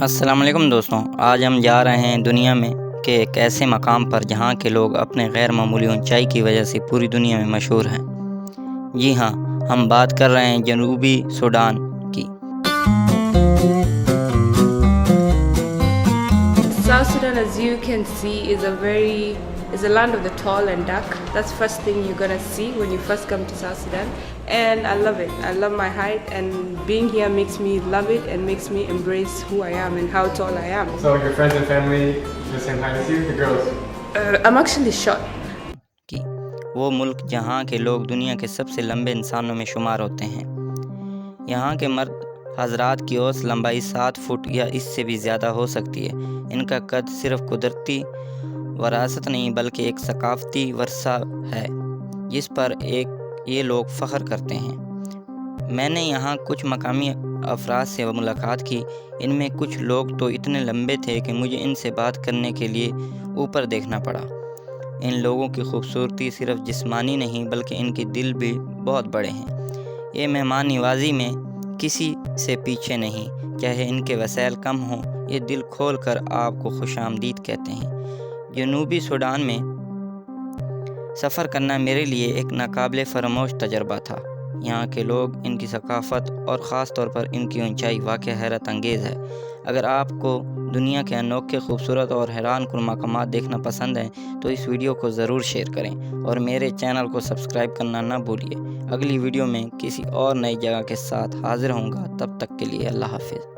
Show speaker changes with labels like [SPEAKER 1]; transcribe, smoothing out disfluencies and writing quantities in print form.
[SPEAKER 1] السلام علیکم دوستوں، آج ہم جا رہے ہیں دنیا میں کہ ایک ایسے مقام پر جہاں کے لوگ اپنے غیر معمولی اونچائی کی وجہ سے پوری دنیا میں مشہور ہیں۔ جی ہاں، ہم بات کر رہے ہیں جنوبی سوڈان کی۔
[SPEAKER 2] South Sudan, as you can see, is a land of the tall and dark. That's the first thing you're gonna see when you first come to South Sudan, and I love it. I love my height, and being here makes me love it and makes me embrace who I am and how tall I am.
[SPEAKER 3] So your friends and family the same height as you, the girls?
[SPEAKER 2] I'm actually short.
[SPEAKER 1] کی وہ ملک جہاں کے لوگ دنیا کے سب سے لمبے انسانوں میں شمار ہوتے ہیں۔ یہاں کے مرد حضرات کی اوسط لمبائی 7 فٹ یا اس سے بھی زیادہ ہو سکتی ہے۔ ان کا قد صرف قدرتی وراثت نہیں بلکہ ایک ثقافتی ورثہ ہے جس پر یہ لوگ فخر کرتے ہیں۔ میں نے یہاں کچھ مقامی افراد سے ملاقات کی۔ ان میں کچھ لوگ تو اتنے لمبے تھے کہ مجھے ان سے بات کرنے کے لیے اوپر دیکھنا پڑا۔ ان لوگوں کی خوبصورتی صرف جسمانی نہیں بلکہ ان کے دل بھی بہت بڑے ہیں۔ یہ مہمان نوازی میں کسی سے پیچھے نہیں، چاہے ان کے وسائل کم ہوں، یہ دل کھول کر آپ کو خوش آمدید کہتے ہیں۔ جنوبی سوڈان میں سفر کرنا میرے لیے ایک ناقابل فراموش تجربہ تھا۔ یہاں کے لوگ، ان کی ثقافت اور خاص طور پر ان کی اونچائی واقعی حیرت انگیز ہے۔ اگر آپ کو دنیا کے انوکھے، خوبصورت اور حیران کن مقامات دیکھنا پسند ہیں تو اس ویڈیو کو ضرور شیئر کریں اور میرے چینل کو سبسکرائب کرنا نہ بھولیے۔ اگلی ویڈیو میں کسی اور نئی جگہ کے ساتھ حاضر ہوں گا، تب تک کے لیے اللہ حافظ۔